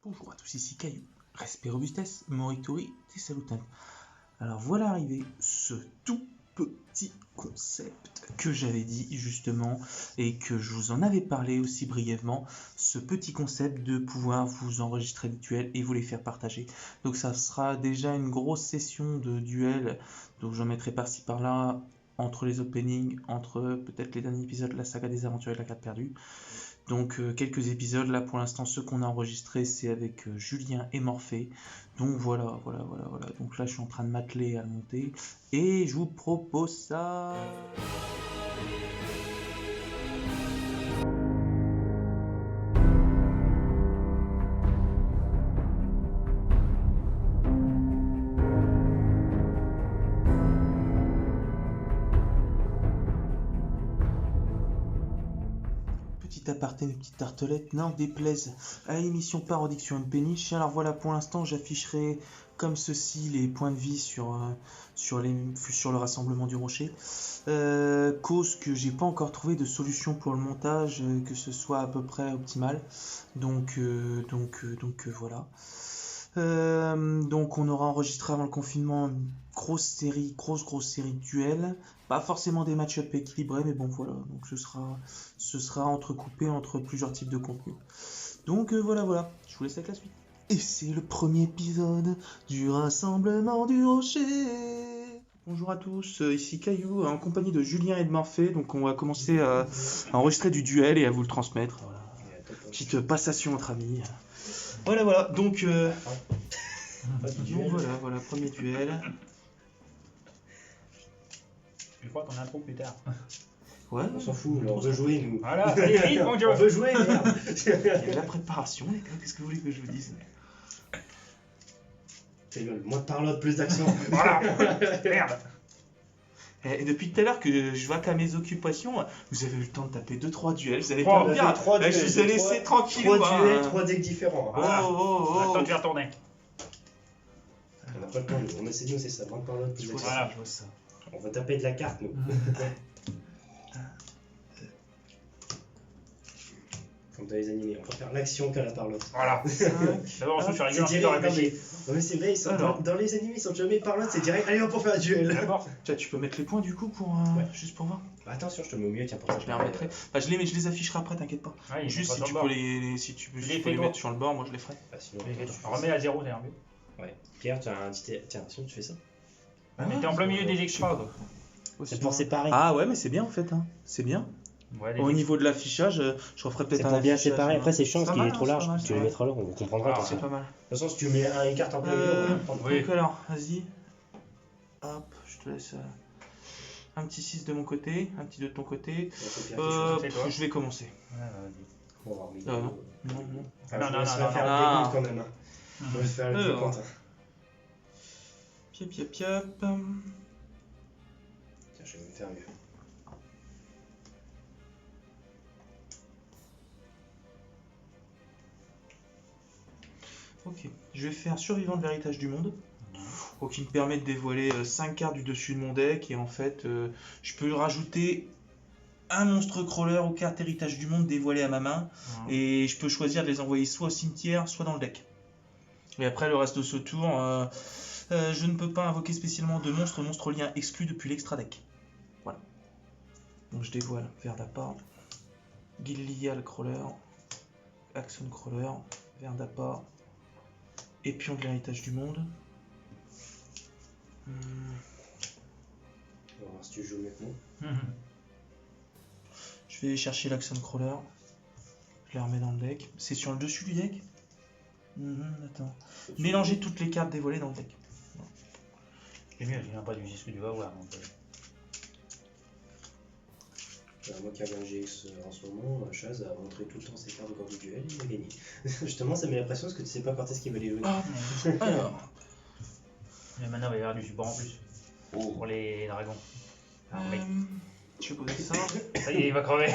Bonjour à tous, ici Caillou. Respect, robustesse, moritori, et salutant. Alors voilà arrivé ce tout petit concept que j'avais dit justement et que je vous en avais parlé aussi brièvement, ce petit concept de pouvoir vous enregistrer des duels et vous les faire partager. Donc ça sera déjà une grosse session de duels, donc j'en mettrai par-ci par-là entre les openings, entre peut-être les derniers épisodes de la saga des aventures et de la carte perdue. Donc quelques épisodes, là pour l'instant ceux qu'on a enregistrés c'est avec Julien et Morphée. Donc voilà. Donc là je suis en train de m'atteler à le monter et je vous propose ça. Petit aparté, une petite tartelette, n'en déplaise à l'émission parodique sur une péniche. Alors voilà, pour l'instant j'afficherai comme ceci les points de vie sur le rassemblement du rocher. Cause que j'ai pas encore trouvé de solution pour le montage, que ce soit à peu près optimal. Donc voilà. Donc on aura enregistré avant le confinement une grosse série de duels. Pas forcément des match-up équilibrés, mais bon voilà. Donc ce sera entrecoupé entre plusieurs types de contenus. Donc voilà. Je vous laisse avec la suite. Et c'est le premier épisode du rassemblement du rocher. Bonjour à tous, ici Caillou en compagnie de Julien et de Morphée. Donc on va commencer à enregistrer du duel et à vous le transmettre. Voilà. Petite passation entre amis. Voilà. Donc voilà, premier duel. Je crois qu'on a trop plus tard. Ouais, on s'en fout, on veut jouer nous. Voilà, allez, on veut jouer, merde. Il y a de la préparation, les gars, qu'est-ce que vous voulez que je vous dise? C'est gueule, moins de parlotte, plus d'action. Voilà, merde. Et depuis tout à l'heure que je vois qu'à mes occupations, vous avez eu le temps de taper 2-3 duels, vous avez Trois, pas me dire, je vous ai laissé tranquille. 3 duels, 3 decks différents. Voilà. On a le temps de Oh. faire tourner. On n'a pas le temps, nous. C'est nous, c'est ça, moins de parlotte, plus d'action. Voilà. Je vois ça. On va taper de la carte, nous. Comme dans les animés, on va faire l'action qu'à la parlotte. Voilà. D'abord, on se fait C'est rigoler, direct, on non, réfléchit. mais c'est vrai, Alors. dans les animés, ils sont jamais parlotte, c'est direct, allez, on va faire un duel. D'abord, Tiens, tu peux mettre les points du coup pour Ouais. juste pour voir. Bah, attention, je te mets au milieu, tiens, pour ça. Je les remettrai. Enfin, je les afficherai après, t'inquiète pas. ouais, Juste si tu peux si tu peux Je les si tu peux fais les toi. mettre sur le bord, moi je les ferai. Bah, sinon, On remet à zéro, c'est un mieux. Ouais. Pierre, tu as un petit. Tiens, sinon, tu fais ça. Mais t'es en plein milieu des extras, quoi. C'est pour séparer. Ah ouais, mais c'est bien en fait, hein. C'est bien. Ouais, Au niveau de l'affichage, je referai C'est peut-être un pour bien affichage, séparer. hein. Après, c'est chiant C'est parce pas qu'il est mal, trop c'est large. pas mal, Tu c'est le pas mettras là, on comprendra. Ah, de toute C'est façon. pas mal. De toute façon, si tu mets un carte en plein milieu, on va prendre. Oui. Donc alors, vas-y. Hop, je te laisse un petit 6 de mon côté, un petit 2 de ton côté. C'est toi. Je vais commencer. Ouais, vas-y. On va voir, mais- Non. Ah, Non, je non, laisse non, faire non. le décompte quand même. Hein. Je vais faire le Alors. décompte. Hein. Piep. Tiens, je vais me faire mieux. Ok, je vais faire Survivant de l'héritage du monde. Qui me permet de dévoiler 5 cartes du dessus de mon deck. Et en fait, je peux rajouter un monstre crawler aux cartes héritage du monde dévoilées à ma main. Et je peux choisir de les envoyer soit au cimetière, soit dans le deck. Et après, le reste de ce tour, je ne peux pas invoquer spécialement de monstre lien exclu depuis l'extra deck. Voilà. Donc je dévoile Verdaport, Gillial Crawler, Axon Crawler, Verdaport, Épion de l'héritage du monde. On va voir si tu joues mieux que moi. Je vais chercher l'Axon Crawler. Je les remets dans le deck. C'est sur le dessus du deck. Attends. Mélanger toutes les cartes dévoilées dans le deck. C'est mieux, je viens pas du ce que tu vas voir. Donc, Moi qui avais un GX en ce moment, Chaz a montré tout le temps ses cartes au cours du duel, il a gagné. Justement, ça met l'impression parce que tu sais pas quand est-ce qu'il va les jouer. Alors, Mais maintenant, il va y avoir du support en plus. Pour les dragons. Ah, mec. je vais poser ça. Ça y est, il va crever.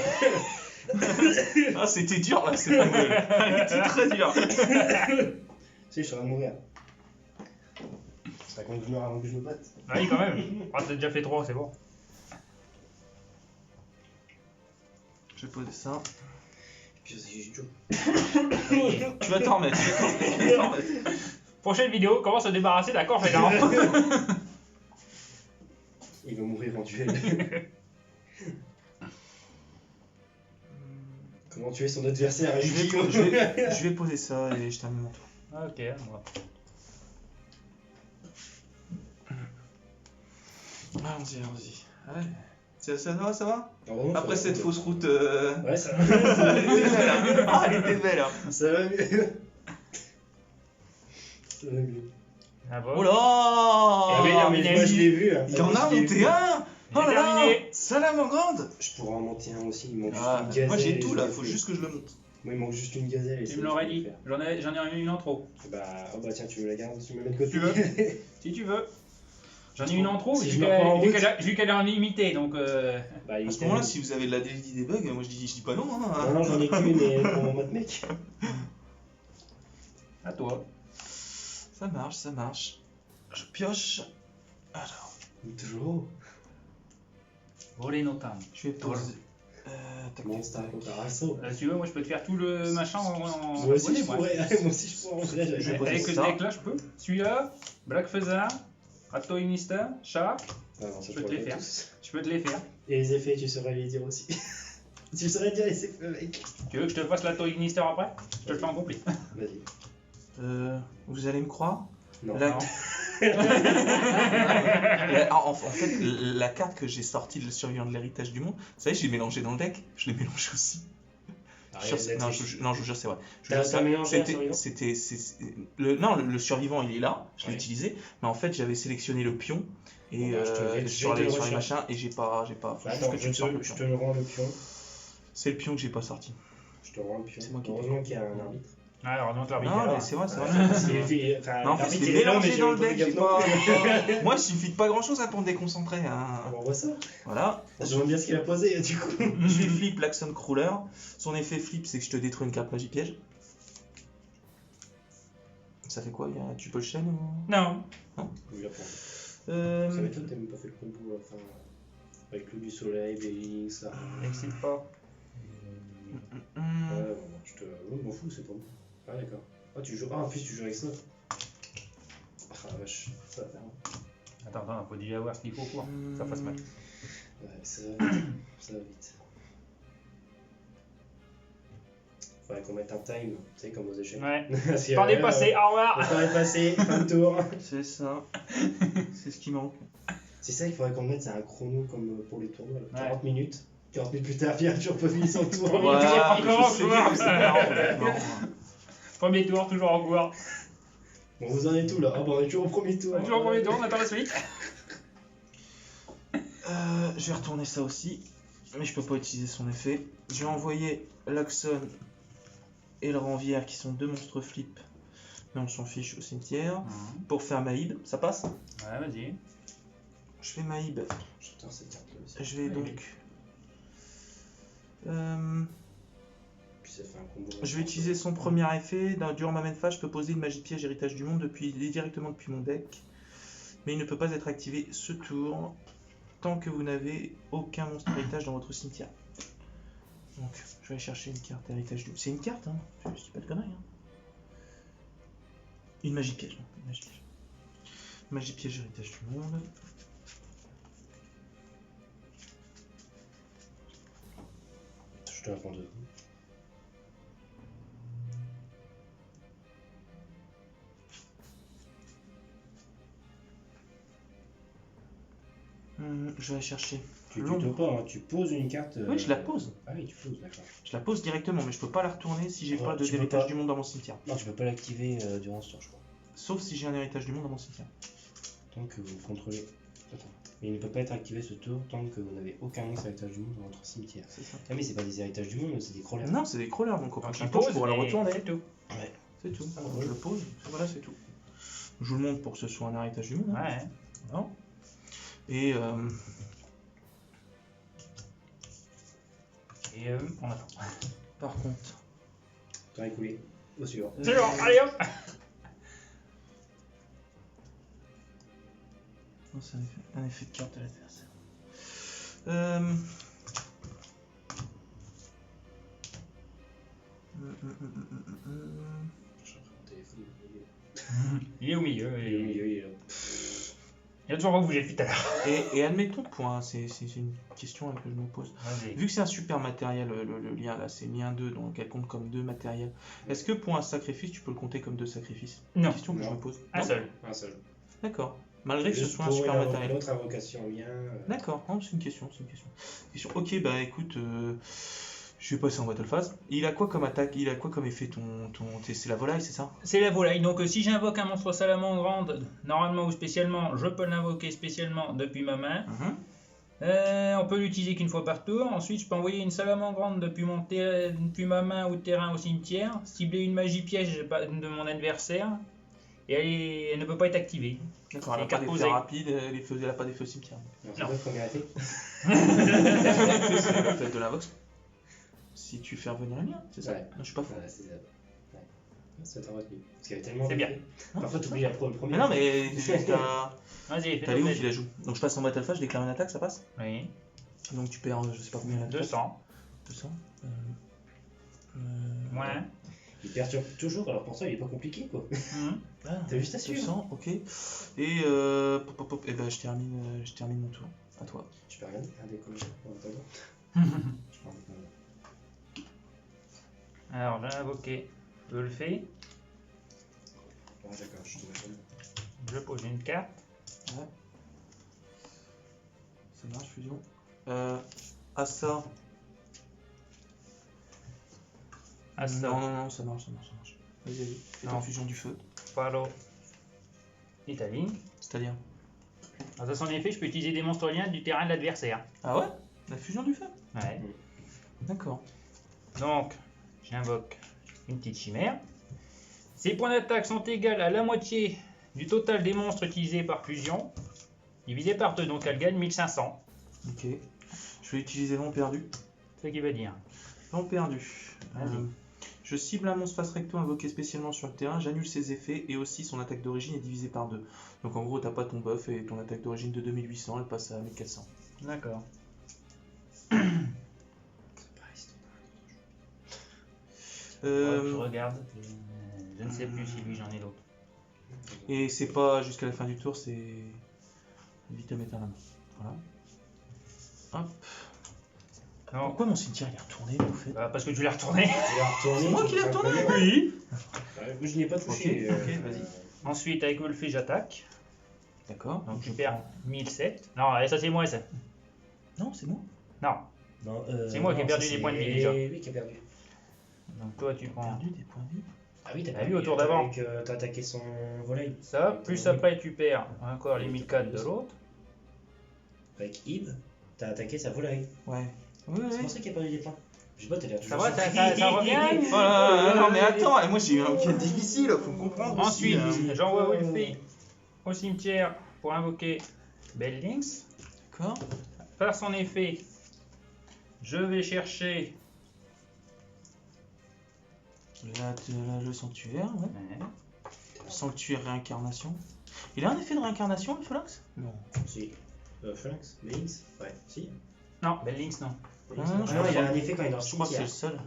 Ah, c'était dur là, c'est pas mal. Elle était très dur. Si, je suis en train de mourir. Ça compte que je meurs avant que je me batte. Allez, quand même. Ah, t'as déjà fait 3, c'est bon. Je vais poser ça. J'ai toujours. Tu vas t'en remettre, tu vas t'en remettre. Prochaine vidéo, comment se débarrasser d'un corps fainéant. Il va mourir en duel. Comment tuer son adversaire à Yu-Gi-Oh! Je vais poser ça et je termine mon tour. Ok, moi. Allons-y, allons-y. Ouais. Ça va, ça va? Ah, vraiment, Après ça va, cette ça fausse route... va. Ouais, ça va. Elle était belle, hein. Ça va mieux. Ça va mieux. Ah bon? Oh là! Ah oui, non, mais moi je l'ai vu. Hein. Il en a monté un! Oh là là! terminé. Salam en grande! Je pourrais en monter un aussi, il manque Ah, juste une gazelle. moi j'ai et tout je là, l'ai faut fait. juste que je le monte. Moi il manque juste une gazelle. et Tu c'est me tout, l'aurais je dit. peux le faire. J'en ai une en trop. Oh bah tiens, tu me la gardes, tu me la mets de côté. Tu veux Si tu veux. J'en ai une en trop, Si vu je me reprends en route. qu'elle est en limité, donc Bah, À ce moment-là, si vous avez de la délit des bugs, moi je dis pas non. Hein. Non, non, j'en ai qu'une et pour mon mode mec. à toi. Ça marche, ça marche. Je pioche. Alors, Toujours. Voler nos timbres. je vais poser. Tac, Monstre tac. contre Arasso. Si tu veux, moi je peux te faire tout le machin en Moi aussi voler, je pourrais. Moi aussi je pourrais en vrai. Je vais poser Avec ce ça. deck là, je peux. Celui-là, Black Feather, Rato Minister, Shark, Ah non, ça Je peux te pourrais les pas faire. tous. je peux te les faire. Et les effets, tu saurais les dire aussi. Tu saurais dire les effets, mec. Tu veux que je te fasse la Toy Minister après? Je te le fais en complet. Vas-y. Vous allez me croire? Non. La- Non. En fait, la carte que j'ai sortie, le survivant de l'héritage du monde, vous savez, j'ai mélangé dans le deck, je l'ai mélangé aussi. Non, je vous jure, c'est vrai. Je vous jure, T'as mélangé un c'était, survivant le survivant, il est là, je l'ai Ouais. utilisé, mais en fait, j'avais sélectionné le pion et Bon, bah, je te vais sur te les le machins rechercher. et j'ai pas. Faut juste Attends, que tu me sortes le je pion. te le rends le pion. C'est le pion que j'ai pas sorti. Je te rends le pion. C'est moi qui Heureusement qu'il y a un arbitre. Ah, alors, non, Non, mais c'est vrai, c'est vrai. Enfin, Non, en fait, l'arbitre, il il est est là, mais mélangé j'ai dans le pas deck, j'ai gaffe non pas. plus. Moi, il suffit de pas grand chose pour me déconcentrer. Hein. On voit ça. Voilà. J'aime bien ce qu'il a posé, du coup. Je lui flip l'Axon Crawler. Son effet flip, c'est que je te détruis une carte magie piège. Ça fait quoi? Tu peux le chaîne ou... Non. Je vais prendre. Euh, Ça m'étonne que t'aies même pas fait le combo, enfin, avec le du soleil, Bélix, ça. N'excite pas. hmm, Ouais, bon, je m'en fous, c'est pour moi. Ah, d'accord. Ah, tu joues. Ah, en plus, tu joues avec ça. Ah, la vache, ça va faire. Attends, faut déjà voir ce qu'il faut pour que ça fasse mal. Ouais, ça va vite. Ça va vite. Faudrait qu'on mette un time, tu sais, comme aux échecs. Ouais. Parce que, Temps dépassé, au revoir. Le temps est passé, fin de tour. C'est ça. C'est ce qui manque. C'est ça qu'il faudrait qu'on mette, c'est un chrono comme pour les tournois. Là. Ouais. 40 minutes. 40 minutes plus tard, Pierre a toujours pas fini son tour. Ouais. encore je sais en bien, cours. mais c'est marrant, honnêtement. Premier tour, toujours en cours. Bon, vous en êtes où là? Ah, bah, on est toujours au premier tour. Toujours au premier tour, on attend la suite. Je vais retourner ça aussi, mais je peux pas utiliser son effet. Je vais envoyer l'Axon et le Ranvière qui sont deux monstres flip, mais on s'en fiche au cimetière, pour faire Maïb. Ça passe? Ouais, vas-y. Je fais Maïb. J'adore cette carte là aussi. Je vais Ouais, donc. Puis ça fait un combo. Je vais utiliser son premier effet. Durant ma main phase, je peux poser une magie piège héritage du monde directement depuis mon deck. Mais il ne peut pas être activé ce tour tant que vous n'avez aucun monstre héritage dans votre cimetière. Donc, je vais aller chercher une carte héritage du monde. C'est une carte, hein. Je dis pas de conneries. Hein. Une magie piège. Non, une magie piège. Magie piège héritage du monde. Je te réponds deux. Je vais aller chercher. Tu Long. tutos pas, hein, tu poses une carte. Oui, je la pose. Ah oui, tu poses, d'accord. Je la pose directement, mais je peux pas la retourner si j'ai Ouais, pas tu peux d'héritage pas. du monde dans mon cimetière. Non, tu peux pas l'activer durant ce tour, je crois. Sauf si j'ai un héritage du monde dans mon cimetière. Tant que vous contrôlez. Attends. Mais il ne peut pas être activé ce tour tant que vous n'avez aucun monstre héritage du monde dans votre cimetière. C'est ça. Ah, mais c'est pas des héritages du monde, c'est des crawlers. Non, c'est des crawlers, donc au Donc, prochain il tour, je pose, pourrai le et retourner. c'est tout. Ouais. C'est tout. Ah, Donc, ouais. je le pose. Voilà, c'est tout. Je vous le montre pour que ce soit un héritage du monde. hein. Ouais. Voilà. Et Et on attend. par contre, Temps écoulé. Au suivant. C'est bon, allez hop. non, c'est un effet de carte à l'adversaire. Je reprends mon téléphone. Il est au milieu. Il est au milieu, il est là. Il a toujours pas bougé depuis tout à l'heure. Et admettons, point, c'est une question que je me pose. Vas-y. Vu que c'est un super matériel, le lien là, c'est lien 2, donc elle compte comme 2 matériels. Est-ce que pour un sacrifice, tu peux le compter comme 2 sacrifices? Non. Question que je Non. me pose. Un Non. seul. Un seul. D'accord. Malgré que ce Juste soit un pour super une matériel. autre invocation lien. D'accord, non, c'est une question, Ok, bah écoute, je vais passer en battle phase. Il a quoi comme attaque? Il a quoi comme effet c'est la volaille, c'est ça? C'est la volaille. Donc si j'invoque un monstre salamandre, normalement ou spécialement, je peux l'invoquer spécialement depuis ma main. On peut l'utiliser qu'une fois par tour. Ensuite, je peux envoyer une salamandre depuis ma main ou terrain au cimetière, cibler une magie piège de mon adversaire, et elle ne peut pas être activée. D'accord, elle Les a pas cartes d'effet posées. rapide, elle a pas d'effet au cimetière. Non. Non. C'est combien été C'est l'effet de l'invox. Si tu fais revenir un lien, c'est ça? Ouais. Non, je suis pas fou. Ouais, c'est ça. Ouais. Ça t'a retenu. Parce qu'il y avait tellement C'est bien. d'effets. Parfois, t'oublies le premier. Mais non, mais Vas-y, t'as fais Léo ton qui la joue. Donc je passe en battle phase, je déclare une attaque, ça passe? Oui. Donc tu perds, je sais pas combien la 200. 200. Moins. Il perturbe toujours, alors pour ça, il est pas compliqué quoi. Ah, T'as juste à suivre. 200, ok. Et et ben je termine mon tour. À toi. Tu peux rien dire, un décollage en attendant. Je prends un Alors, j'ai invoqué Ulfé. Bon, d'accord, je te donne. Je pose une carte. Ouais. Ça marche, fusion. Assa. Assa. Non, ça marche. Vas-y. Fais ta Non. fusion du feu. Palo. Italie. C'est-à-dire? Alors, ça, son effet, je peux utiliser des monstres liens du terrain de l'adversaire. Ah ouais? La fusion du feu? Ouais. D'accord. Donc, j'invoque une petite chimère. Ses points d'attaque sont égaux à la moitié du total des monstres utilisés par fusion, divisé par 2, donc elle gagne 1500. Ok. Je vais utiliser vent perdu. C'est ce qu'il veut dire. Vent perdu. Vas-y. Je cible un monstre face recto invoqué spécialement sur le terrain, j'annule ses effets et aussi son attaque d'origine est divisée par 2. Donc en gros, t'as pas ton buff et ton attaque d'origine de 2800, elle passe à 1400. D'accord. C'est pareil, c'est Je regarde. Je ne sais plus si lui j'en ai d'autres. Et c'est pas jusqu'à la fin du tour, c'est vitam aeternam. Voilà. Hop. Non, Pourquoi mon cimetière il est retourné là, au fait? parce que tu l'as retourné. Il a retourné. C'est moi qui l'ai retourné. Oui. Moi je n'ai pas touché. Ok, vas-y. Ensuite, avec Wolfie, j'attaque. D'accord. Donc je perds 1007. Non, ça c'est moi ça. Non, c'est moi. Non. Non, C'est moi qui ai non, perdu ça, des points de vie, c'est déjà. lui qui a perdu. Donc toi tu J'ai prends perdu des points de vie. Ah oui, t'as T'as perdu vu au tour d'avant. avec, t'as attaqué son volaille. ça, plus après tu perds encore les 1004 de l'autre. Avec Ib, t'as attaqué sa volaille. Ouais. Oui, C'est oui. pour ça qu'il a perdu des points. Je sais pas, t'as l'air Ça toujours va, surpris. ça revient. Non mais attends, et moi j'ai eu un week-end difficile, faut me comprendre. aussi, Ensuite, j'envoie Wolfie au cimetière pour invoquer Beldings. D'accord. Faire son effet, je vais chercher Le sanctuaire, ouais. Sanctuaire réincarnation. Il a un effet de réincarnation, le Phalanx? Non. Si. Phalanx, Bellings. Ouais, si. Non, Beldings non. Bellings. non, Ah je non, crois il a pas. un effet quand il est dans le Je crois que c'est le cimetière. seul.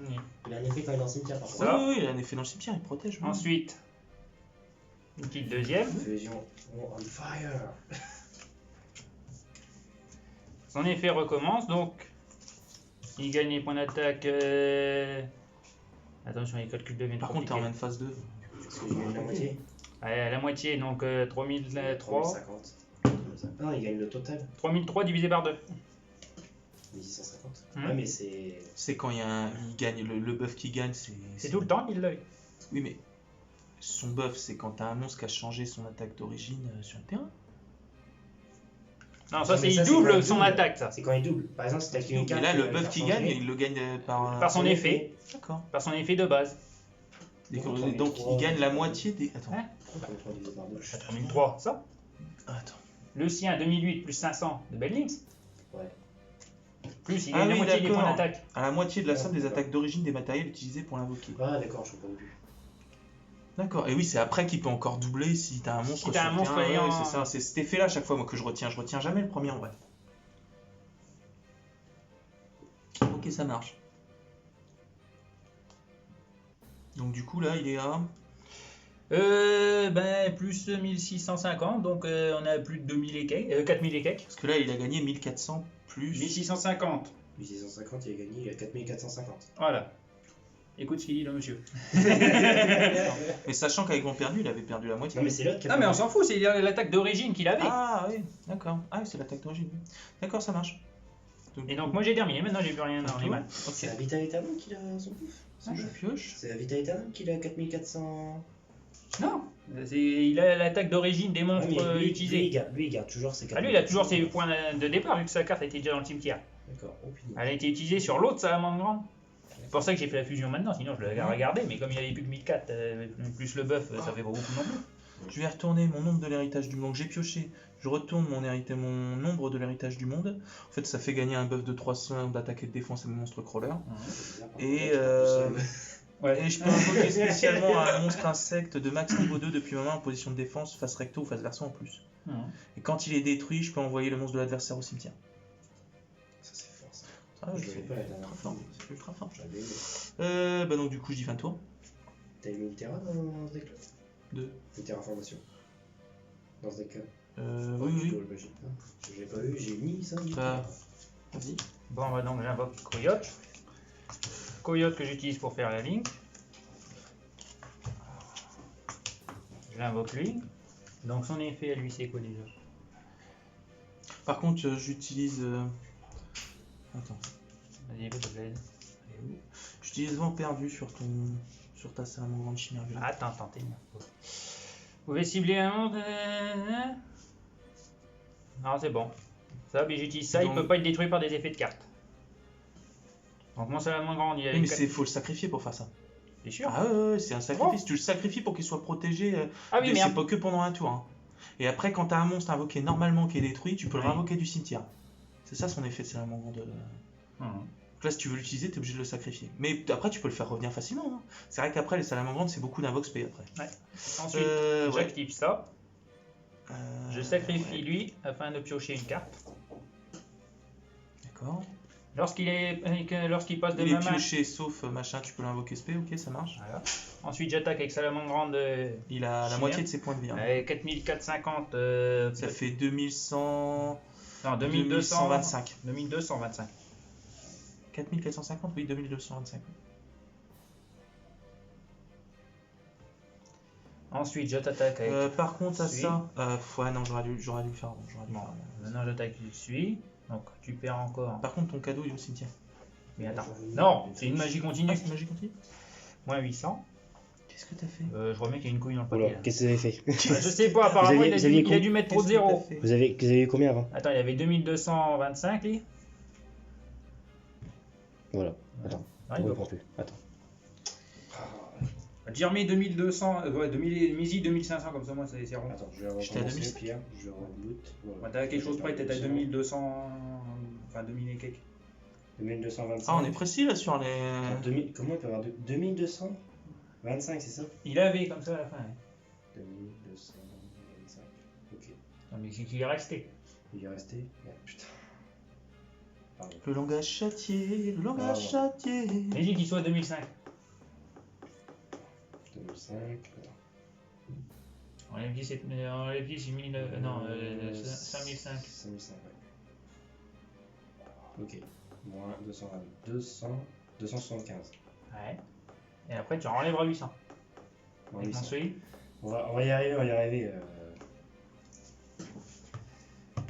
Il a un effet quand il est dans le cimetière par contre. Ça. Oui, il a un effet dans le cimetière, il protège. oui. Ensuite, une petite deuxième. Fusion on fire. Son effet recommence, donc il gagne les points d'attaque. Attention, les calculs deviennent Par contre, t'es en compliqués. même phase 2. Parce que j'ai gagné la moitié. Ouais, la moitié, donc 3003. 3050. Ah non, il gagne le total. 3003 divisé par 2. 1650. Hmm. Ouais, mais c'est. C'est quand il gagne, le buff qu'il gagne, c'est. C'est tout le temps qu'il l'a eu. Oui, mais son buff, c'est quand t'as un monstre qui a changé son attaque d'origine sur le terrain. Non, ça Non, c'est mais il ça, c'est double quand il son double. attaque, ça. C'est quand il double. Par exemple, si t'as une Et carte. là, qui le va buff faire qu'il changer, gagne, il le gagne par. Par son effet. D'accord. Par son effet de base. Donc il gagne la moitié des. Attends. Hein 33 divisé par 2. 3003, ça. Attends. Le sien, 2008 plus 500 de Beldings. Ouais. Plus il Ah gagne la oui, moitié des d'accord. points d'attaque. À la moitié de la Ouais, somme des d'accord. attaques d'origine des matériels utilisés pour l'invoquer. Ah, d'accord, je comprends plus. D'accord. Et oui, c'est après qu'il peut encore doubler si t'as un monstre. Si t'as sur un le monstre terrain. ayant- Ouais, c'est ça. C'est cet effet-là à chaque fois moi que je retiens. Je retiens jamais le premier en vrai. Ok, ça marche. Donc du coup là il est à... Plus 1650, donc on a plus de 2000 et quelques, 4000 et quelques. Parce que là il a gagné 1400 plus... 1650. 1650, il a gagné, il a 4450. Voilà. Écoute ce qu'il dit le monsieur. Mais sachant qu'avec mon perdu, il avait perdu la moitié. Non, mais c'est l'autre qui a Non mais on s'en fout, c'est l'attaque d'origine qu'il avait. Ah oui, d'accord. Ah oui, c'est l'attaque d'origine. D'accord, ça marche. Et donc moi j'ai terminé, maintenant j'ai plus rien dans les mains. C'est à Vital Eternal qu'il a son pouf. Je pioche. C'est à Vital Eternal qu'il a 4400. Non, il a l'attaque d'origine des monstres utilisés. Lui, il garde toujours ses 4400. Ah lui il a toujours ses points de départ vu que sa carte a été déjà dans le cimetière. D'accord, oh putain. Elle a été utilisée sur l'autre salamandre grande. C'est pour ça que j'ai fait la fusion maintenant, sinon je l'aurais regardé, mais comme il avait plus que 1004, plus le buff, ça fait pas beaucoup non plus. Je vais retourner mon nombre de l'héritage du monde. J'ai pioché. Je retourne mon nombre de l'héritage du monde. En fait, ça fait gagner un buff de 300 d'attaque et de défense à mes monstres crawlers. Et je peux invoquer spécialement un monstre insecte de max niveau 2 depuis ma main en position de défense, face recto ou face verso en plus. Et quand il est détruit, je peux envoyer le monstre de l'adversaire au cimetière. Ça, c'est fort, ça. Ah, Je l'avais pas la dernière fois. C'est ultra fort. J'avais aimé. Donc du coup, je dis fin de tour. T'as mis une Terra dans ce deck-là? 2. Une Terraformation. Dans ce deck-là? Oui. Je l'ai pas eu, j'ai ni ça ni Bah, vas-y. Bon, donc j'invoque Coyote. Coyote que j'utilise pour faire la link. J'invoque lui. Donc son effet à lui c'est quoi déjà? Par contre, j'utilise... Attends. Vas-y, s'il te plaît. J'utilise vent perdu sur ta salamandre grande chimère violette. Attends, t'es bien. Vous pouvez cibler un monde. Non, c'est bon. Ça, mais j'utilise ça, Donc... il peut pas être détruit par des effets de cartes. Donc mon salamandre grande, il a Oui, mais faut le sacrifier pour faire ça. T'es sûr? Ah ouais, c'est un sacrifice. Tu le sacrifies pour qu'il soit protégé. Oui, mais c'est pas que pendant un tour. Hein. Et après, quand t'as un monstre invoqué normalement qui est détruit, tu peux le réinvoquer du cimetière. C'est ça son effet de salamandre grande. Donc là, si tu veux l'utiliser, t'es obligé de le sacrifier. Mais après, tu peux le faire revenir facilement. Hein. C'est vrai qu'après, les salamandres grandes, c'est beaucoup d'invox P après. Ouais. Ensuite, j'active ça. Je sacrifie lui afin de piocher une carte. D'accord. Lorsqu'il passe de Il est ma main. pioché sauf machin, tu peux l'invoquer SP, ok, ça marche. Voilà. Ensuite, j'attaque avec salamandre grande. Il a la moitié de ses points de vie. Hein. 4450. Ça fait 2100. Non, 2225. 2225. 4450, oui, 2225. Ensuite, je t'attaque avec. Par contre, à ça. Ouais, non, j'aurais dû le faire avant. Maintenant, j'attaque celui. Donc, tu perds encore. Par contre, ton cadeau, il est au cimetière. Mais attends. Non, c'est une magie continue. Ah, c'est une magie continue. Moins 800. Qu'est-ce que t'as fait? Je remets qu'il y a une couille dans le papier. Oula, qu'est-ce que vous avez fait? Je sais pas, apparemment, il a dû mettre trop de 0. Vous avez eu combien avant? Attends, il y avait 2225, lui. Voilà, attends. Ah, il ne va prend plus. Attends. J'ai remis 2200, ouais, 2500 comme ça, moi c'est rond. Attends, je vais J'étais à recommencer, 2005. Pierre. Je reboot. Voilà. Ouais, t'as quelque chose près, t'es à 2200, enfin 2000 et quelques. 2225. Ah, on est précis là sur les. Attends, comment il peut avoir 2225, c'est ça? Il avait comme ça à la fin. 2225. Ok. Non, mais c'est qu'il est resté. Il est resté. Merde, putain. Pardon. Le langage châtié, le langage châtié. Mais dis qu'il soit 2005. 2005. On l'a dit, c'est 1000, non, 5005. 5005, ouais. Ok. Moins 275. Ouais. Et après, tu enlèveras 800. Moins Avec mon 800. seuil. On va y arriver, Voilà.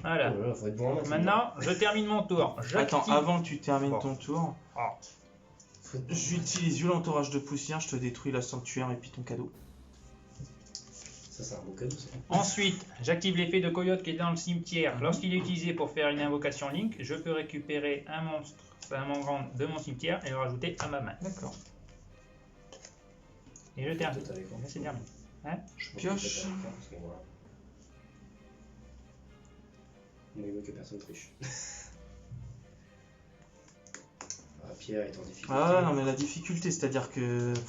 Oh là là, faut être bon en maths, Maintenant, je termine mon tour. Attends, J'active. avant que tu termines ton tour, Ah. Faut être bon. j'utilise violent orage de poussière, je te détruis la sanctuaire et puis ton cadeau. Ça, c'est un beau cadeau, ça. Ensuite, j'active l'effet de coyote qui est dans le cimetière. Lorsqu'il est utilisé pour faire une invocation Link, je peux récupérer un monstre, salamandre grande de mon cimetière et le rajouter à ma main. D'accord. Et je termine. Peut-être avec moi. C'est terminé. Je pioche. On veut que personne triche. Pierre est en difficulté. Ah non, mais la difficulté, c'est-à-dire que. De toute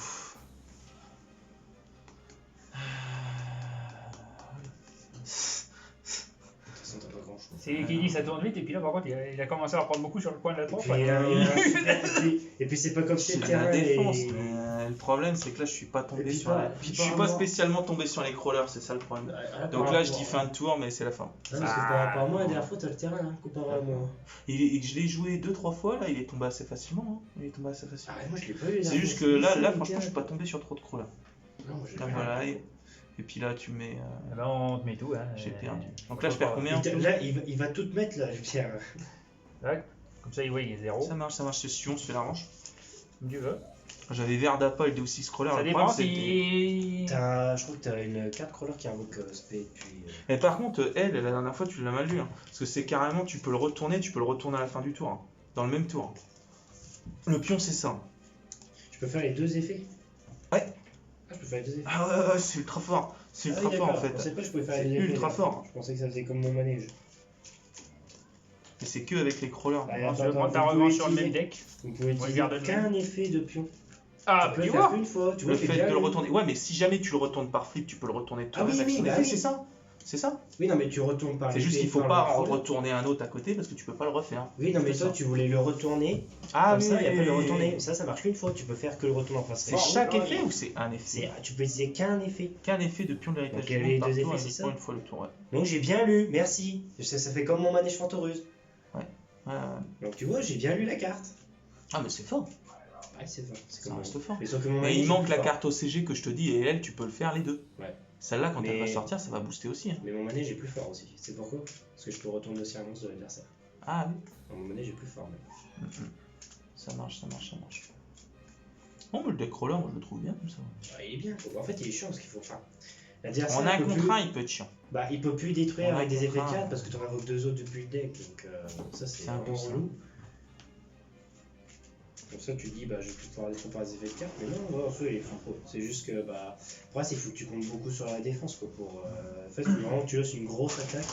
façon, t'as pas grand chose. C'est qui dit ça tourne vite, et puis là par contre il a commencé à reprendre beaucoup sur le coin de la trompe. Et puis c'est pas comme si C'est le de terrain la défense, est- mais le problème c'est que là je suis pas Et tombé puis sur pas- la... puis Je pas suis pas moi. spécialement tombé sur les crawlers, c'est ça le problème. Donc là je dis fin de tour, mais c'est la fin. Non, parce que par rapport à moi, la dernière fois, t'as le terrain, hein, comparé à moi. Je l'ai joué 2-3 fois, là il est tombé assez facilement. Hein. Il est tombé assez facilement. Ah, moi je l'ai pas eu. la C'est dernière juste fois. que là, C'est là le franchement terrain. je suis pas tombé sur trop de crawlers. Non, moi, j'ai Là, pas voilà, eu. et puis là tu mets... Eh ben, on te met tout. Hein. J'ai perdu. Donc là je perds combien en tout Là, il va tout te mettre là, Pierre. Tac. Comme ça, il voit, il est 0. Ça marche, c'est si on se fait la revanche. Comme tu veux. J'avais Verdapa et le Deus Scroller. Ça Le dépend problème, c'est que- si. Je crois que t'as une carte crawler qui invoque spé depuis. Et par contre, elle, la dernière fois, tu l'as mal lu. Hein. Parce que c'est carrément, tu peux le retourner à la fin du tour. Hein. Dans le même tour. Le pion, c'est ça. Tu peux faire les deux effets. Ouais. Ah, je peux faire les deux effets. Ah ouais, c'est ultra fort. C'est ultra fort en Je fait. pensais pas que je pouvais faire C'est les deux effets. ultra là. fort. Je pensais que ça faisait comme mon manège. Et c'est que avec les crawlers. Bah, Bon, tu attends, veux prendre ta vous pouvez revanche sur le utiliser- même deck. Vous pouvez utiliser garde le qu'un effet de pion. Ah, Tu peux tu le faire vois. qu'une fois. Tu vois, Le c'est fait bien de le lu. retourner. Ouais, mais si jamais tu le retournes par flip, tu peux le retourner Ah oui, toi-même avec oui, son bah effet, oui. c'est ça. C'est ça. Oui, non, mais tu retournes par C'est juste l'effet qu'il faut par pas le en crawler. retourner un autre à côté parce que tu peux pas le refaire. Oui, non, mais C'est toi, ça. tu voulais le retourner Ah comme oui, ça et après le oui, retourner. oui. Ça marche qu'une fois. Tu peux faire que le retour en face. C'est chaque effet ou c'est un effet? Tu peux utiliser qu'un effet. Qu'un effet de pion de l'héritage Donc, il y du avait monde par deux tour, effets, et c'est pas ça une fois le tour, ouais. Donc j'ai bien lu, merci. Ça fait comme mon manège Fantoreuse. Ouais. Donc tu vois, j'ai bien lu la carte. Ah, mais c'est fort. Ouais, c'est fort. C'est Ça comme reste fort. Mais sauf que mon Mais manège il est manque plus la fort. carte OCG que je te dis et elle, tu peux le faire les deux. Ouais. Celle-là, quand elle Mais- va sortir, ça va booster aussi. Hein. Mais mon manège est plus fort aussi. C'est pourquoi? Parce que je peux retourner aussi un monstre de l'adversaire. Ah oui. Donc, mon manège est plus fort même. Ça marche. Bon, mais le deck roller, moi je le trouve bien comme ça. Ah, il est bien. En fait, il est chiant parce qu'il faut. Enfin, l'adversaire. En un peut contre plus- un, il peut être chiant. Bah, il peut plus détruire En avec un des effets de contre un. 4 parce que tu en invoques deux autres depuis le deck. Donc ça, c'est C'est un peu vraiment ça. relou. Pour ça, tu dis, bah, je vais plus pouvoir détruire par des effets de 4. Mais non, en soi, il est fort. C'est juste que, bah, après, il faut que tu comptes beaucoup sur la défense. Quoi, pour, en fait, vraiment, tu lances une grosse attaque.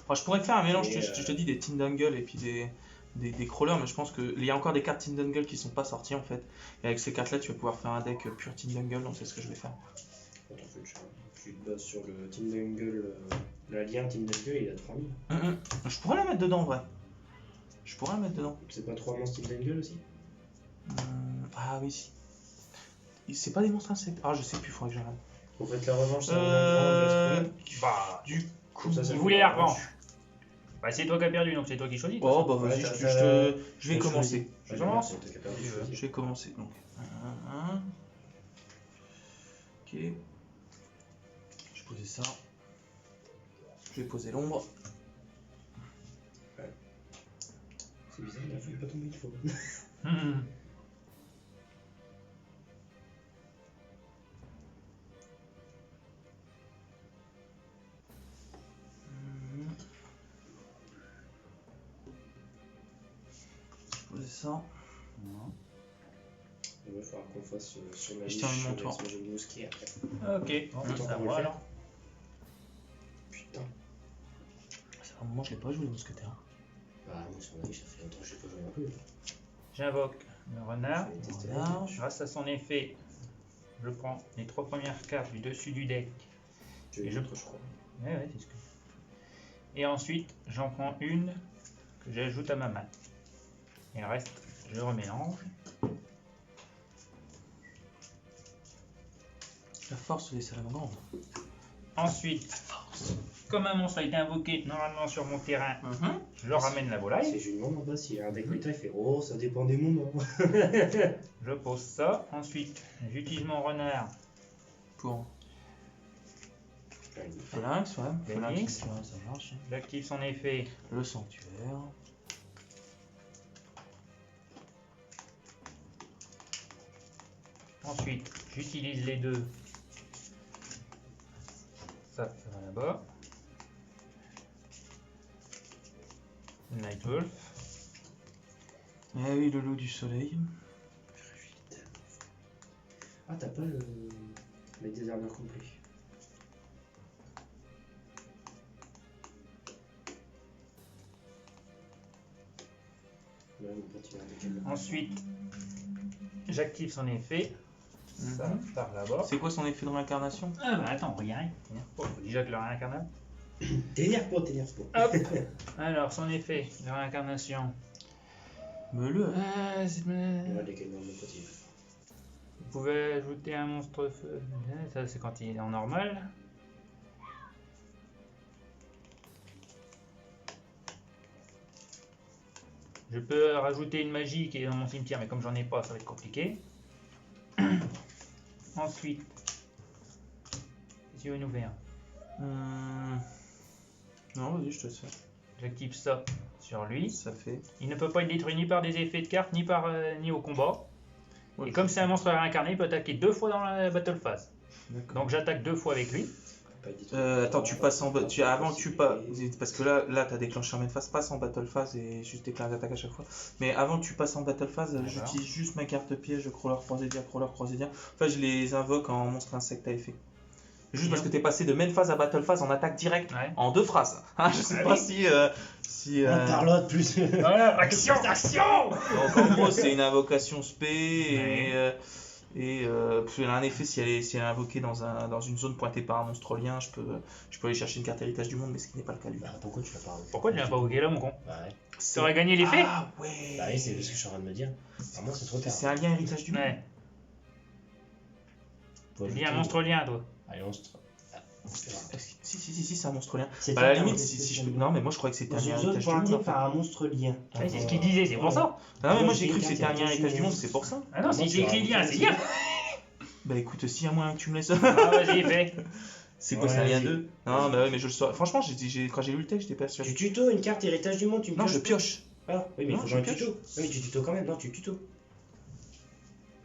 Enfin, je pourrais faire un mélange, Et, je te dis, des Tindangle et puis des crawlers, mais je pense qu'il y a encore des cartes Tindangle qui sont pas sorties en fait. Et avec ces cartes-là, tu vas pouvoir faire un deck pur Tindangle, donc c'est ce que je vais faire. Attends, faut que tu te bases sur le Team Dangle. L'alien Team Dangle, il a 3000. Je pourrais la mettre dedans en vrai. Je pourrais la mettre dedans. C'est pas 3 monstres Team Dangle aussi? Ah oui, si. C'est pas des monstres insectes. Ah, je sais plus, faudrait que je regarde. Faut faites la revanche, ça va Bah, Du coup. Ça, ça il fait voulait la la revanche. Bah, c'est toi qui as perdu, donc c'est toi qui choisis. de toute Oh, façon. bah vas-y, Ouais, je vais commencer. Je commence. Je vais commencer. Donc, ok. Je vais poser ça. Je vais poser l'ombre. C'est bizarre, il a fallu pas tomber une fois. Hmm. Poser ça. Il va falloir qu'on fasse sur ma Je liste. termine mon tour. Je vais me mousquer après. Ok, bon, Attends, ça on va le va faire. alors. Putain. C'est un moment, je l'ai pas joué les mousquetaires. Bah, moi, sur ma liste, ça fait longtemps que je l'ai pas joué un peu. J'invoque le renard. Je vais tester la Renard. liste. Grâce à son effet, je prends les 3 premières cartes du dessus du deck. Je Et vais je- mettre, je crois. Ouais, c'est ce que. Et ensuite, j'en prends une que j'ajoute à ma main. Et le reste, je remélange. La force des salamandres. Ensuite, comme un monstre a été invoqué normalement sur mon terrain, je ramène la volaille. Si je lui demande en bas s'il y a un deck méta, il fait oh, ça dépend des moments. Je pose ça. Ensuite, j'utilise mon renard. Pour Putain, Phalanx, ouais. Phoenix. Phalanx, ouais, ça marche. J'active son effet. Le sanctuaire. Ensuite, j'utilise les deux. Ça va là-bas. Nightwolf. Eh oui, le loup du soleil. Ah, t'as pas le désherbeur complet. Ouais, mon pote, il a un deck à- Ensuite, j'active son effet. Ça Mhm. part là-bas. C'est quoi son effet de réincarnation? Ah bah attends, regarde. Faut déjà que le réincarne. T'énerve pas. Hop. Alors, son effet de réincarnation. Me le. Regarde lesquels dans le côté. Vous pouvez ajouter un monstre feu. Ça, c'est quand il est en normal. Je peux rajouter une magie qui est dans mon cimetière, mais comme j'en ai pas, ça va être compliqué. Ensuite, qu'est-ce qu'il veut nous faire? Non, vas-y, je te laisse faire. J'active ça sur lui. Ça fait. Il ne peut pas être détruit ni par des effets de cartes, ni au combat. Ouais. Et comme c'est un monstre réincarné, il peut attaquer 2 fois dans la battle phase. D'accord. Donc j'attaque 2 fois avec lui. Attends, tu passes en avant que tu passes, parce que là t'as déclenché en main phase, passe en battle phase et juste déclare l'attaque à chaque fois. Mais avant que tu passes en battle phase, j'utilise juste ma carte piège, crawler croisédia. Enfin, je les invoque en monstre insecte à effet. Juste parce que t'es passé de main phase à battle phase en attaque directe en 2 phrases. Ah, je sais pas si. Tarlotte plus. Voilà, action. Donc en gros, c'est une invocation spé et elle a un effet si elle est invoquée dans une zone pointée par un monstrolien, je peux aller chercher une carte héritage du monde, mais ce qui n'est pas le cas lui. Bah, pourquoi tu l'as pas Pourquoi tu l'as pas invoqué là, mon con? Bah ouais. Ça aurait gagné l'effet? Ah ouais. Bah oui, c'est ce que je suis en train de me dire. Vraiment, c'est trop tard. C'est un lien héritage du monde. Ouais. Faut Tu ajouter- dis un monstrolien, toi. Allez, monstre. Si, c'est un monstrolien. C'est Bah, à la interdit, limite, si je peux. Non, mais moi je croyais que c'était un Dans lien une zone héritage du monde. pointée en fait. par un monstre lien. Ouais, c'est ce qu'il disait, c'est pour ça. Ah, mais moi j'ai cru que c'était un lien héritage du monde, c'est pour ça. Ah non, si c'est écrit lien, c'est lien. Bah écoute, s'il y a moyen que tu me laisses. Ah, vas-y, fais. C'est quoi, Ouais, c'est un lien vas-y. 2? Non, bah ouais, mais je le saurais. Franchement, quand j'ai lu le texte, j'étais pas sûr. Tu tuto une carte héritage du monde, tu me Non, pioches je pas. pioche. Ah, oui, mais il Non, faut je un pioche. tuto. Non, mais tu tuto quand même, non, tu tuto.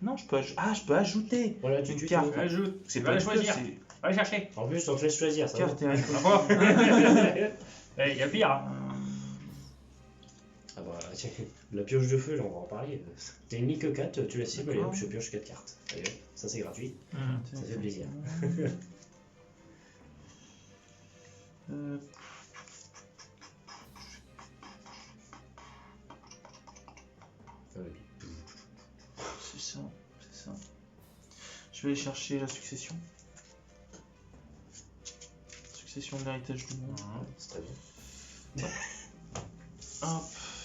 Non, je peux ajouter Voilà, tu une tuto. carte. Ajoute. C'est Va pas la une choisir. pioche, Va la chercher. En plus, on te laisse choisir, c'est ça va. carte héritage. Ah bon? Il y a pire. Hein. Ah bah, tiens, la pioche de feu, là, on va en parler. T'as une ligne que 4, tu la cibles, allez D'accord. hop, je pioche 4 cartes. Allez hop, ça c'est gratuit, ça fait plaisir. C'est ça. Je vais aller chercher la succession. Succession de l'héritage du monde. C'est très bien. Hop,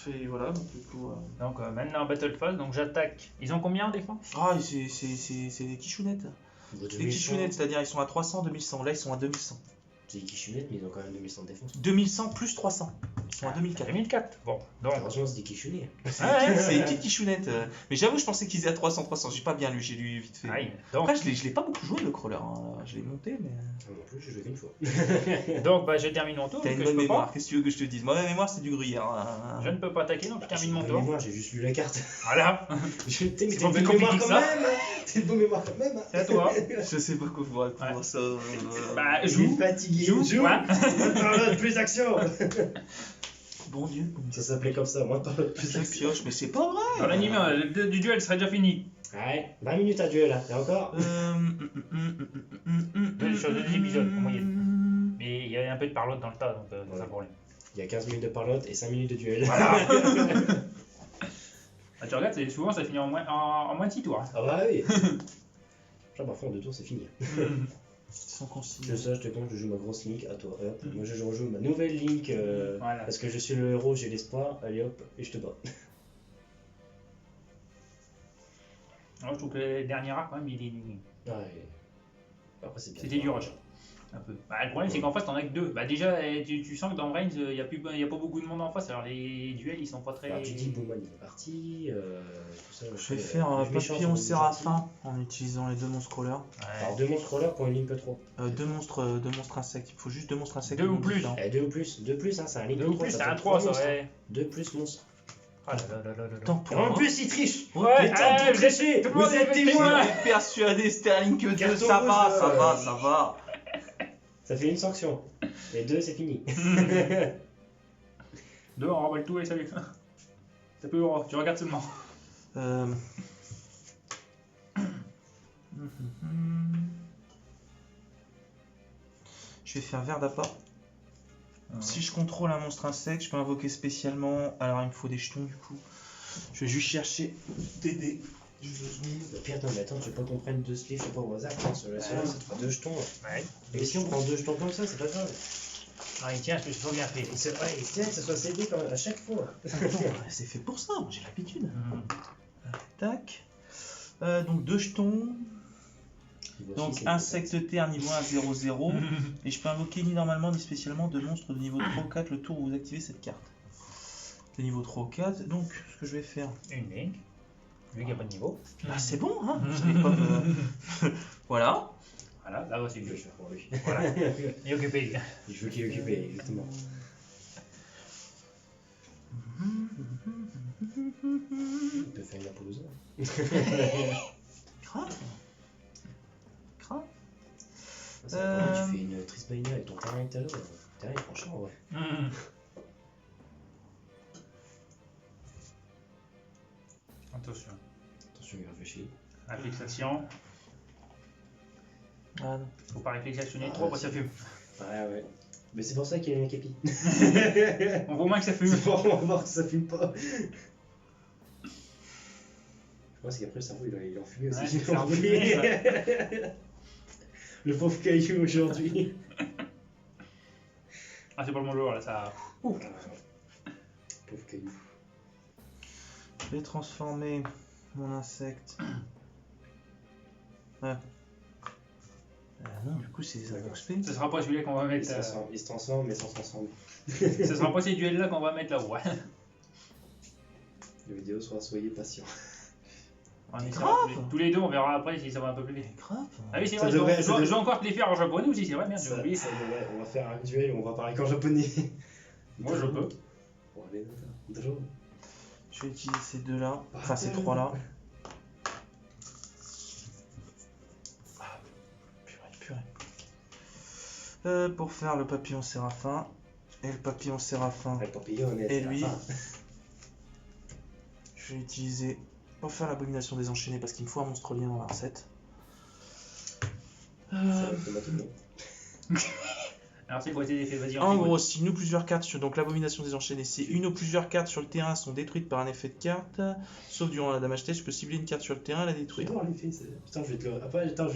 et voilà, donc du coup. Donc maintenant Battle Phase, donc j'attaque. Ils ont combien en défense? Ah, c'est des quichounettes. Des quichounettes, c'est-à-dire ils sont à 300, 2100. Là, ils sont à 2100. C'est des quichounettes, mais ils ont quand même 2100 de défense. 2100 plus 300. Ils sont à 2004. 2004. Bon, donc. Heureusement, c'est des quichounets. C'est des petites quichounettes. Mais j'avoue, je pensais qu'ils étaient à 300. J'ai pas bien lu, j'ai lu vite fait. Aïe. Donc, Après, je l'ai pas beaucoup joué le crawler. Hein. Je l'ai monté, mais. Ah, non plus, j'ai joué qu'une fois. donc bah, je termine mon tour. T'as parce une que je bonne peux mémoire. pas. Qu'est-ce que tu veux que je te dise? Moi, ma mémoire, c'est du gruyère. Hein. Je ne peux pas attaquer, donc je termine mon J'ai pas tour. de mémoire, j'ai juste lu la carte. Voilà. Mais t'as pas une plus bonne compliqué mémoire que quand ça. même. T'as une bonne mémoire quand même. C'est à toi. Je sais pas quoi vous répondre Ouais. ça. Bah, Je suis joue. fatigué. Joue. Ouais. Tarlotte, plus action. Bon Dieu. Ça s'appelait comme ça, moi, Tarlotte, plus Ça action. pioche, mais c'est pas vrai. Dans l'anime, du duel serait déjà fini. Ouais, 20 minutes à duel là, et encore. Sur 2 épisodes, en moyenne. Mais il y a un peu de parlotte dans le tas, donc c'est Ouais. un problème. Il y a 15 minutes de parlotte et 5 minutes de duel. Voilà. Bah, tu regardes, souvent ça finit en moins de 6 tours. Ah bah oui. Genre parfois en 2 tours c'est fini. Sans Je consigner. sais, je te compte, je joue ma grosse Link à toi. Hop. Moi je rejoue ma nouvelle Link Voilà. parce que je suis le héros, j'ai l'espoir. Allez hop, et je te bats. Moi, je trouve que le dernier arc, quand même, il est nul. Ouais. Après c'est bien. C'était du rush. Un peu. Bah, le problème, c'est qu'en face, t'en as que 2. Bah, déjà, tu sens que dans Reigns, il n'y a pas beaucoup de monde en face. Alors, les duels, ils sont pas très. Alors tu dis Bowman il est parti. Tout ça, Je vais faire un papillon séraphin en utilisant les 2 monstres crawlers. Alors 2 monstres rollers pour une Link 3. 2 monstres insectes. Il faut juste 2 monstres insectes. 2 ou plus. différents. Eh, 2 ou plus, 2 plus, hein, c'est un Link 2 3. ou plus, ça c'est fait un 3, ça monstres. ouais. 2 plus monstres. Ah là là là là là. Attends, Et pour en moi. plus il triche. Oh, Ouais, putain, ouais, vous Triché. tout le monde Vous est êtes avec êtes témoin. persuadé Sterling que 2, Carton ça va, rouge, ça va, ça va. Ça fait une sanction. Et 2 c'est fini. Dehors, on remballe tout et salut. T'as peu le tu regardes seulement. Je vais faire verre d'appât. Si je contrôle un monstre insecte, je peux invoquer spécialement. Alors il me faut des jetons du coup. Je vais juste chercher des dés. Puis attends, mais attends, tu veux pas qu'on prenne 2 sleeves, je sais pas au hasard, sur la soirée, ça te fera 2 jetons. Ouais. Mais si on prend 2 jetons comme ça, c'est pas grave. Ah, il tient, parce que c'est trop bien fait. C'est vrai, il tient que ce soit cédé quand même, à chaque fois. C'est fait pour ça, j'ai l'habitude. Tac. Donc 2 jetons. Donc insecte terre niveau 1, 0, 0. Et je peux invoquer ni normalement ni spécialement de monstres de niveau 3 ou 4 le tour où vous activez cette carte. De niveau 3 ou 4. Donc ce que je vais faire. Une ligne. Lui qui a pas de niveau. Bah c'est bon, hein. Vous savez pas me- Voilà. Voilà, là voici C'est le que jeu. je fais pour lui. Voilà. Et occupé. Je veux qu'il est occupé, exactement. Il peut faire une Apollosa. Grave. Grave. Tu fais une Trisbaina avec ton terrain tout à l'heure. Le terrain il prend cher en vrai. Attention. Attention, il réfléchit. Réflexation. Ah non. Faut pas réflexionner Ah, trop, parce que ça fume. Ouais. Mais c'est pour ça qu'il y a une capi. On voit au moins que ça fume. C'est pour voir que ça fume pas. Je pense qu'après le cerveau il est enfumé aussi. Ouais, Il est c'est enfumé, enfumé. Le pauvre caillou aujourd'hui. Ah, c'est pas le bon jour là, ça. Pauvre caillou. Je vais transformer mon insecte. Ouais. Non, du coup, c'est des invox P. Ce sera pas celui-là qu'on va Il mettre. se transforme mais sans se transformer. Ce sera pas ces duels là qu'on va mettre là-haut. Ouais. La vidéo sera soyez patient. On essaiera grave. tous les deux, on verra après si ça va un peu plus vite. Mais grave. Ah oui, c'est Ça vrai, devrait- je ça dois devrait- encore te les faire en japonais aussi, c'est vrai, merde, j'ai oublié. On va faire un duel où on va parler qu'en japonais. Moi je peux. Bon, allez, Dojo. Je vais utiliser ces deux-là. Enfin, ces trois-là. Ah, purée. Pour faire le papillon séraphin. Et le papillon séraphin. Avec papillon, Et lui. Je vais utiliser pour faire l'abomination des enchaînés parce qu'il me faut un monstre lien dans la recette. Alors c'est quoi tes effets, vas-y. En gros, si une ou plusieurs cartes sur donc l'abomination des enchaînés, si une ou plusieurs cartes sur le terrain sont détruites par un effet de carte, sauf durant la damage test, je peux cibler une carte sur le terrain et la détruire. J'adore l'effet. Putain, je vais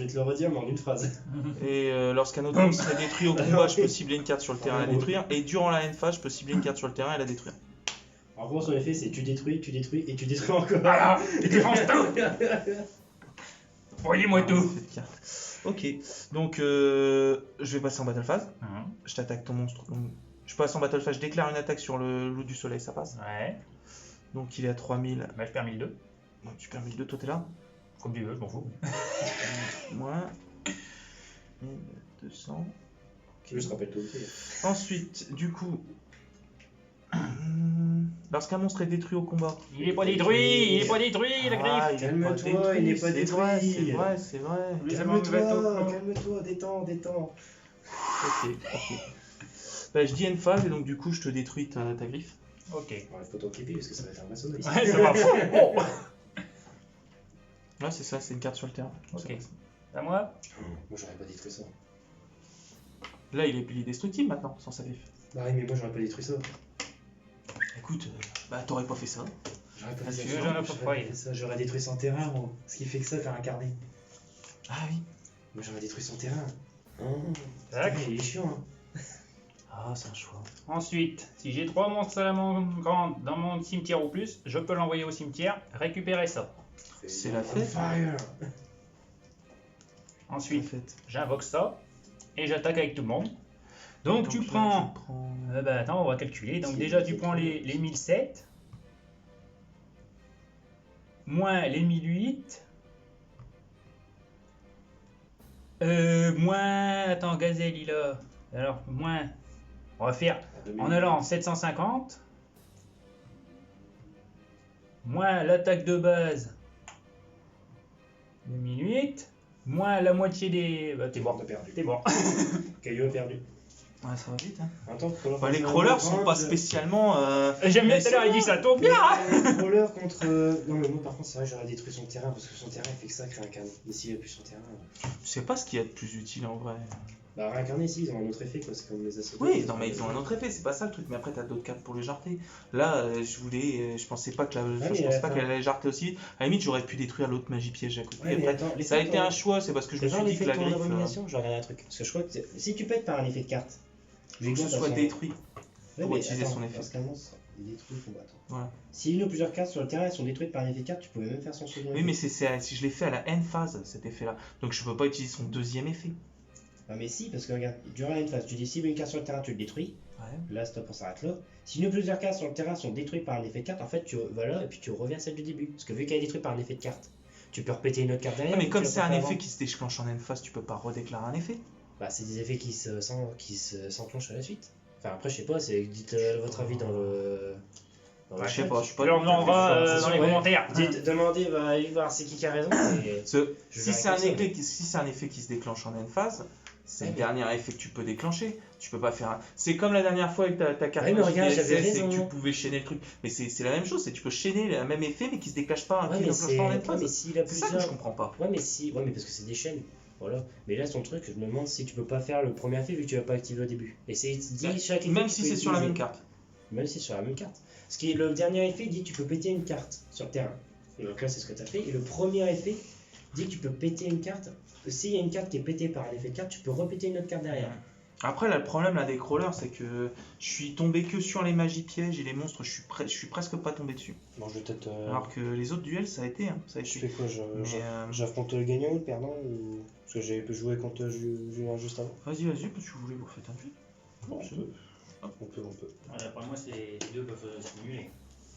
te le redire, mais en une phrase. Et lorsqu'un autre monstre est détruit au combat, je peux cibler une carte sur le terrain et la détruire. Et durant la end phase, je peux cibler une carte sur le terrain et la détruire. En gros, son effet, c'est tu détruis et tu détruis encore. Voilà, tu défonces tout. Voyez-moi tout. Effet de carte. Ok, donc je vais passer en battle phase. Je t'attaque ton monstre. Donc, je passe en battle phase, je déclare une attaque sur le loup du soleil, ça passe. Ouais, Donc il est à 3000. bah je perds 1002. Donc tu perds 1002, toi t'es là. Comme tu veux, je m'en fous. Moins 1200. Je te rappelle tout le fait. Ensuite, du coup, lorsqu'un monstre est détruit au combat. Il est pas détruit, la griffe. il est Calme-toi, pas il n'est pas c'est vrai, détruit. c'est vrai. Lui, ça m'enlève tout. Calme-toi, détends. Ok. Bah, je dis une phase et donc du coup je te détruis ta griffe. Ok. Bon, il faut t'occuper parce que ça va être un maçon ici. Ouais, ça va. Oh. Ouais, c'est ça, c'est une carte sur le terrain. Ok. À moi. Moi, j'aurais pas détruit ça. Là, il est destructible maintenant, sans sa griffe. Bah oui, mais moi, j'aurais pas détruit ça. Écoute, bah t'aurais pas fait ça. J'aurais pas Ah, fait tu ça. veux, j'en ai pas J'aurais fait. fait ça. J'aurais détruit son terrain, moi. Ce qui fait que ça, faire un carnet. Ah oui. Moi, j'aurais détruit son terrain. Tac. Il est chiant, hein. Ah, c'est un choix. Ensuite, si j'ai 3 monstres salamandres dans mon cimetière ou plus, je peux l'envoyer au cimetière, récupérer ça. C'est la fête. Fire. Ensuite, Fait. j'invoque ça et j'attaque avec tout le monde. Donc tu prends. Bah attends, on va calculer. Donc Si, déjà tu c'est prends trop les bien. 1007 moins les 1008 moins. Attends, Gazelle il a. Alors, moins. On va faire en allant 750 moins l'attaque de base de 1008 moins la moitié des. Bah, t'es T'es bon. bon, t'as perdu. T'es bon. Caillou a perdu. Ouais, ça va vite. Hein. Attends, pour Bah, les crawlers sont pas spécialement. J'aime bien Mais tout à l'heure, il dit ça tombe bien. Les crawlers contre. Non, mais moi, par contre, c'est vrai, j'aurais détruit son terrain parce que son terrain, il fait que ça, créer un carnet. Mais s'il n'y a plus son terrain. Je sais pas ce qu'il y a de plus utile en vrai. Bah, réincarner, si, ils ont un autre effet, quoi. C'est comme les assauts. Oui, non, mais ils ont un autre effet, c'est pas ça le truc. Mais après, t'as d'autres cartes pour les jarter. Là, je pensais pas que mais je pensais pas attends. qu'elle allait jarter aussi vite. À la limite, j'aurais pu détruire l'autre magie piège à côté. Ouais, mais Après, attends, ça a été un choix, c'est parce que je me suis dit que la griffe. abomination, je vais regarder un truc. Parce que je crois que si tu pètes par un effet de carte, Il faut que ce soit détruit Ouais, pour mais utiliser attends, son effet. parce qu'avant, il est détruit, attends. Voilà. Si une ou plusieurs cartes sur le terrain elles sont détruites par un effet de carte, tu pouvais même faire son second effet. Oui, mais si je l'ai fait à la end phase, cet effet-là. Donc je peux pas utiliser son deuxième effet. Ah, mais si, parce que regarde, durant la phase, tu dis si une carte sur le terrain, tu le détruis. Ouais. Là, stop, on s'arrête là. Si une ou plusieurs cartes sur le terrain sont détruites par un effet de carte, en fait, tu vas là et puis tu reviens à celle du début. Parce que vu qu'elle est détruite par un effet de carte, tu peux repéter une autre carte derrière. Ouais, mais comme tu c'est l'as un pas fait effet avant. qui se déclenche en end phase, tu peux pas redéclarer un effet. Bah, c'est des effets qui s'enclenchent à la suite. Enfin, après, je sais pas, dites votre avis dans le. Ouais, je sais pas, je suis pas. Tu leur demanderas dans les Ouais. commentaires. Demandez, va aller voir c'est qui a raison. Et... Si c'est un effet qui se déclenche en end phase, c'est Ouais, le mais- dernier effet que tu peux déclencher. Tu peux pas faire un... C'est comme la dernière fois avec ta carte Ouais, mais magique regarde, DSS, j'avais c'est que raison. tu pouvais chaîner le truc. Mais c'est la même chose, c'est que tu peux chaîner le même effet mais qui se déclenche pas, Ouais, qui mais ne déclenche pas en end ouais, phase. mais s'il a C'est ça que je plusieurs. comprends pas. Ouais, mais parce que c'est des chaînes. Voilà. Mais là, son truc, je me demande si tu peux pas faire le premier effet vu que tu vas pas activer au début. Et c'est dit chaque effet Même que si tu peux c'est sur la utiliser. même carte. Même si c'est sur la même carte. Ce qui est le dernier effet dit que tu peux péter une carte sur le terrain. Et donc là, c'est ce que tu as fait. Et le premier effet dit que tu peux péter une carte. S'il y a une carte qui est pétée par un effet de carte, tu peux repéter une autre carte derrière. Après, là, le problème là, des crawlers, c'est que je suis tombé que sur les magies pièges et les monstres, je suis presque pas tombé dessus. Bon, je vais peut-être. Alors que les autres duels, ça a été. Hein, ça a Je été. fais quoi Mais, J'affronte le gagnant ou le perdant ou... Parce que j'ai joué contre Julien juste avant. Vas-y, parce que vous voulez vous faites un jeu. Bon, c'est on peut. Ouais, après moi, les deux peuvent simuler.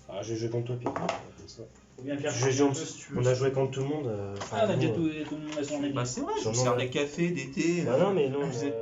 Ah, j'ai joué contre toi, Pierre. Ça. Faut bien faire J'ai joué on a joué contre tout le monde. Ah, on a déjà tout le monde à son avis. Bah, c'est vrai, je J'en vous sers ai- des cafés, des thés. Bah non, mais non. Vous êtes